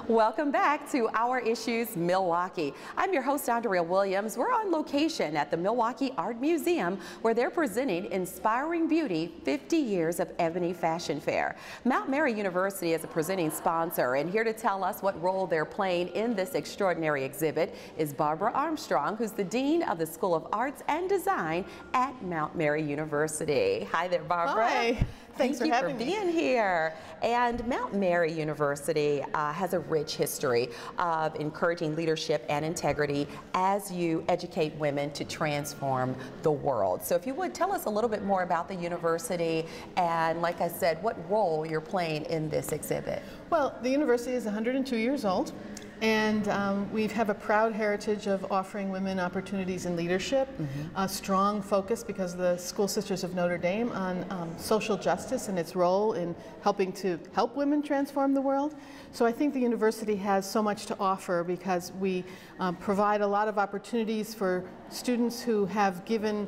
Welcome back to Our Issues Milwaukee. I'm your host, Andrea Williams. We're on location at the Milwaukee Art Museum where they're presenting Inspiring Beauty 50 Years of Ebony Fashion Fair. Mount Mary University is a presenting sponsor, and here to tell us what role they're playing in this extraordinary exhibit is Barbara Armstrong, who's the Dean of the School of Arts and Design at Mount Mary University. Hi there, Barbara. Hi. Thanks for having me. Thank you for being here. And Mount Mary University has a rich history of encouraging leadership and integrity as you educate women to transform the world. So if you would, tell us a little bit more about the university and, like I said, what role you're playing in this exhibit. Well, the university is 102 years old. And we have a proud heritage of offering women opportunities in leadership, a strong focus because of the School Sisters of Notre Dame on social justice and its role in helping to help women transform the world. So I think the university has so much to offer because we provide a lot of opportunities for students who have given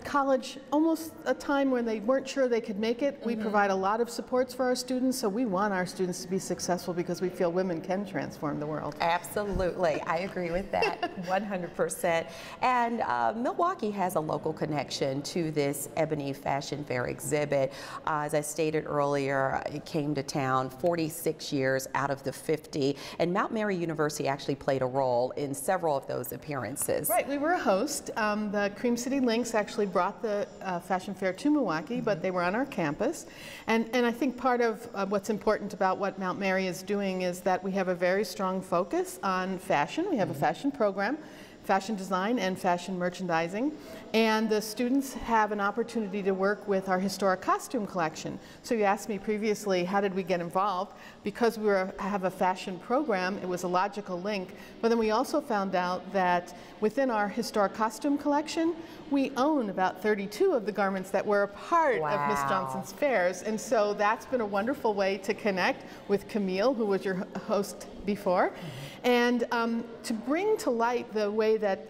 college almost a time when they weren't sure they could make it. We provide a lot of supports for our students, so we want our students to be successful because we feel women can transform the world. Absolutely. I agree with that 100%. And Milwaukee has a local connection to this Ebony Fashion Fair exhibit. As I stated earlier, it came to town 46 years out of the 50, and Mount Mary University actually played a role in several of those appearances. Right, we were a host. The Cream City Lynx actually brought the fashion fair to Milwaukee, but they were on our campus. And I think part of what's important about what Mount Mary is doing is that we have a very strong focus on fashion. We have a fashion program, fashion design and fashion merchandising, and the students have an opportunity to work with our historic costume collection. So you asked me previously, how did we get involved? Because we have a fashion program, it was a logical link, but then we also found out that within our historic costume collection, we own about 32 of the garments that were a part of Miss Johnson's fairs, and so that's been a wonderful way to connect with Camille, who was your host before, and to bring to light the way that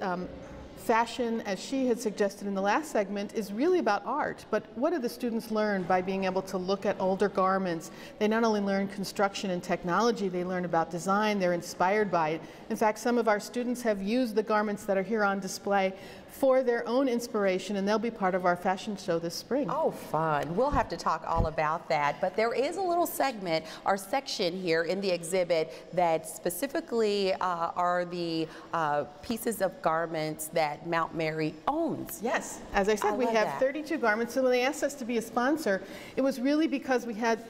fashion, as she had suggested in the last segment, is really about art. But what do the students learn by being able to look at older garments? They not only learn construction and technology, they learn about design, they're inspired by it. In fact, some of our students have used the garments that are here on display for their own inspiration, and they'll be part of our fashion show this spring. Oh, fun. We'll have to talk all about that, but there is a little segment or section here in the exhibit that specifically are the pieces of garments that Mount Mary owns. Yes, as I said, we have 32 garments, so when they asked us to be a sponsor, it was really because we had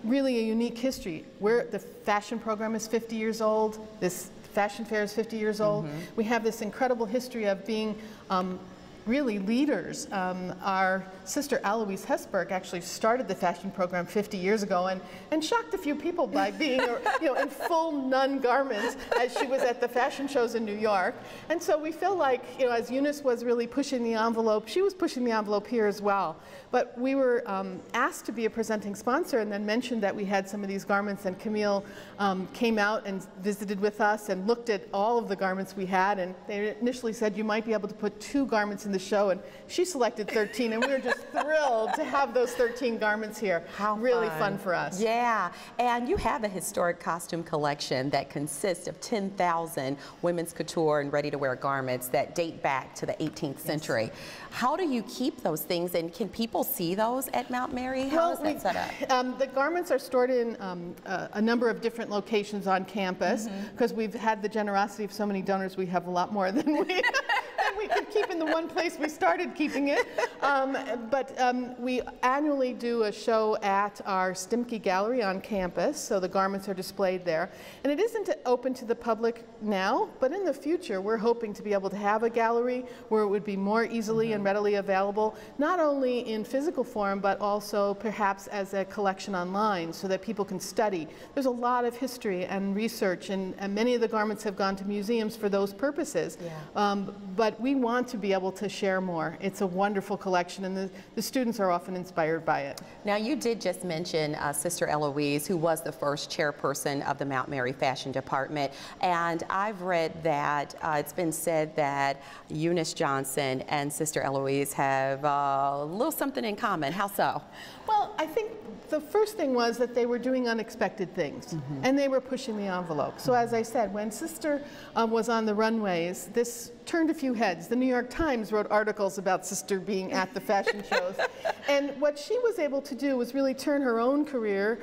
really a unique history. The fashion program is 50 years old, this fashion fair is 50 years old. We have this incredible history of being really leaders. Our sister Eloise Hesberg actually started the fashion program 50 years ago and shocked a few people by being in full nun garments as she was at the fashion shows in New York. And so we feel like, as Eunice was really pushing the envelope, she was pushing the envelope here as well. But we were asked to be a presenting sponsor and then mentioned that we had some of these garments, and Camille came out and visited with us and looked at all of the garments we had, and they initially said you might be able to put 2 garments in the show, and she selected 13, and we were just thrilled to have those 13 garments here. How really fun for us. Yeah, and you have a historic costume collection that consists of 10,000 women's couture and ready-to-wear garments that date back to the 18th century. How do you keep those things, and can people see those at Mount Mary? How is that set up? The garments are stored in a number of different locations on campus, because we've had the generosity of so many donors. We have a lot more than we could keep in the one place we started keeping it. But we annually do a show at our Stimke Gallery on campus, so the garments are displayed there. And it isn't open to the public now, but in the future we're hoping to be able to have a gallery where it would be more easily and readily available, not only in physical form, but also perhaps as a collection online so that people can study. There's a lot of history and research, and many of the garments have gone to museums for those purposes. But we want to be able to share more. It's a wonderful collection, and the students are often inspired by it. Now, you did just mention Sister Eloise, who was the first chairperson of the Mount Mary Fashion Department, and I've read that it's been said that Eunice Johnson and Sister Eloise have a little something in common. How so? Well, I I think the first thing was that they were doing unexpected things, and they were pushing the envelope. So as I said, when Sister was on the runways, this turned a few heads. The New York Times wrote articles about Sister being at the fashion shows. And what she was able to do was really turn her own career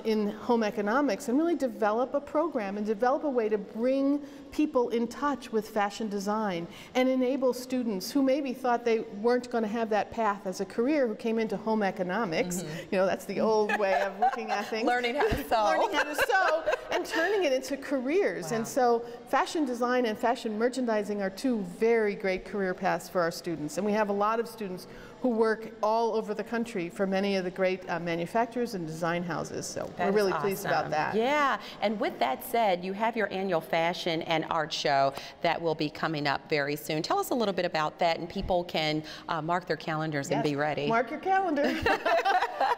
in home economics and really develop a program and develop a way to bring people in touch with fashion design and enable students who maybe thought they weren't going to have that path as a career, who came into home economics. You know, that's the old way of looking at things. Learning how to sew. Learning how to sew and turning it into careers. Wow. And so fashion design and fashion merchandising are two very great career paths for our students. And we have a lot of students who work all over the country for many of the great manufacturers and design houses. So we're really pleased about that. Yeah, and with that said, you have your annual fashion and art show that will be coming up very soon. Tell us a little bit about that, and people can mark their calendars and be ready. Mark your calendar.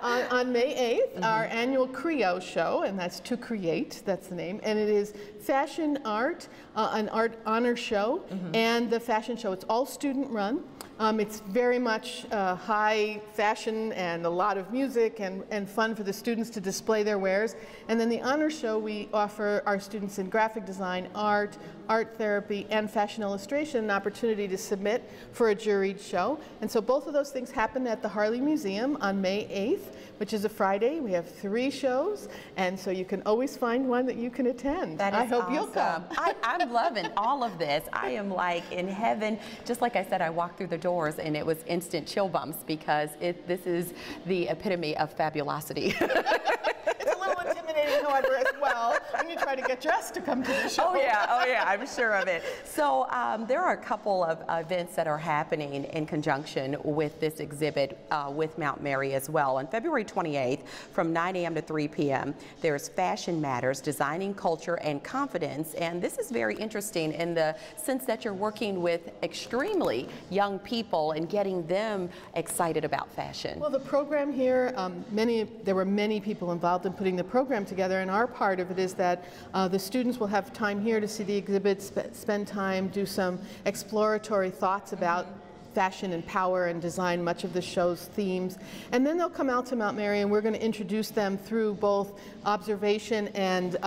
On May 8th, our annual CREO show, and that's to create, that's the name, and it is fashion art, an art honor show, and the fashion show. It's all student run. It's very much high fashion and a lot of music and fun for the students to display their wares. And then the honor show, we offer our students in graphic design, art therapy, and fashion illustration an opportunity to submit for a juried show. And so both of those things happen at the Harley Museum on May 8th, which is a Friday. We have 3 shows, and so you can always find one that you can attend. That is I hope awesome. you'll come. I'm loving all of this. I am like in heaven. Just like I said, I walked through the doors and it was instant chill bumps because this is the epitome of fabulosity. It's a little intimidating, however, as well, when you try to get dressed to come to the show. Oh yeah, I'm sure of it. So there are a couple of events that are happening in conjunction with this exhibit with Mount Mary as well. On February 28th from 9 a.m. to 3 p.m. there's Fashion Matters, Designing Culture and Confidence, and this is very interesting in the sense that you're working with extremely young people and getting them excited about fashion. Well, the program here, there were many people involved in putting the program together, and our part of it is that the students will have time here to see the exhibit, spend time, do some exploratory thoughts about fashion and power and design, much of the show's themes. And then they'll come out to Mount Mary and we're going to introduce them through both observation and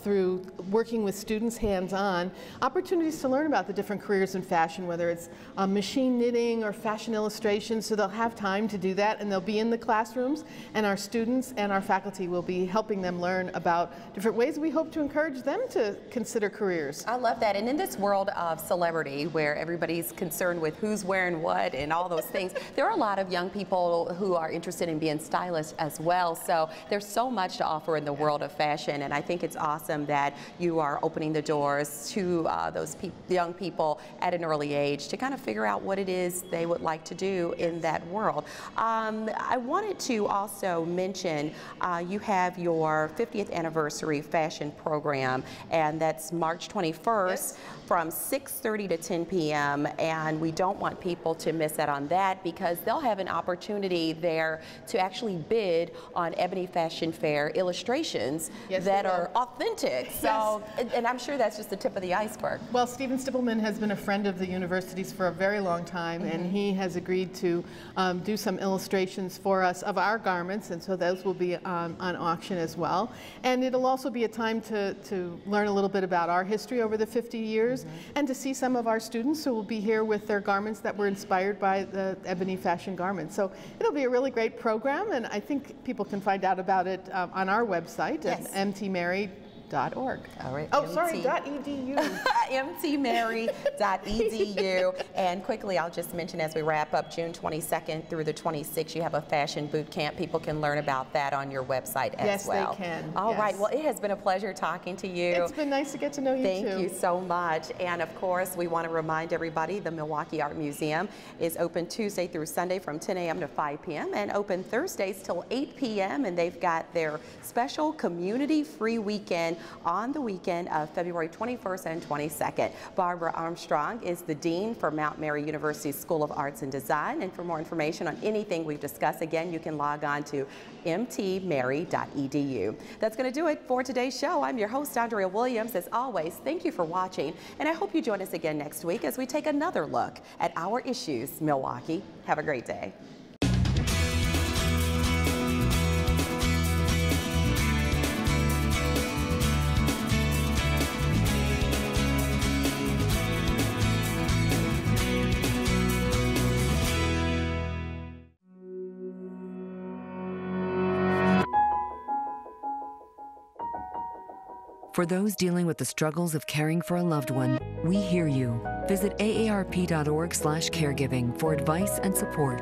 through working with students hands-on, opportunities to learn about the different careers in fashion, whether it's machine knitting or fashion illustration. So they'll have time to do that, and they'll be in the classrooms, and our students and our faculty will be helping them learn about different ways we hope to encourage them to consider careers. I love that. And in this world of celebrity where everybody's concerned with who's wearing what and all those things, there are a lot of young people who are interested in being stylists as well. So there's so much to offer in the world of fashion, and I think it's awesome that you are opening the doors to those young people at an early age to kind of figure out what it is they would like to do in that world. I wanted to also mention you have your 50th anniversary fashion program, and that's March 21st from 6:30 to 10 p.m. and we don't want people to miss out on that because they'll have an opportunity there to actually bid on Ebony Fashion Fair illustrations that are authentic. So, and I'm sure that's just the tip of the iceberg. Well, Steven Stippelman has been a friend of the university's for a very long time, and he has agreed to do some illustrations for us of our garments, and so those will be on auction as well. And it'll also be a time to learn a little bit about our history over the 50 years and to see some of our students who will be here with their garments that were inspired by the Ebony Fashion garments. So it'll be a really great program, and I think people can find out about it on our website at mtmary.org. All right. Oh, sorry, .edu. mtmary.edu. And quickly, I'll just mention as we wrap up, June 22nd through the 26th, you have a fashion boot camp. People can learn about that on your website as well. Yes, they can. All right. Well, it has been a pleasure talking to you. It's been nice to get to know you, too. Thank you so much. And of course, we want to remind everybody the Milwaukee Art Museum is open Tuesday through Sunday from 10 a.m. to 5 p.m. and open Thursdays till 8 p.m. And they've got their special community-free weekend on the weekend of February 21st and 22nd. Barbara Armstrong is the Dean for Mount Mary University's School of Arts and Design. And for more information on anything we've discussed, again, you can log on to mtmary.edu. That's going to do it for today's show. I'm your host, Andrea Williams. As always, thank you for watching, and I hope you join us again next week as we take another look at our issues, Milwaukee. Have a great day. For those dealing with the struggles of caring for a loved one, we hear you. Visit aarp.org/caregiving for advice and support.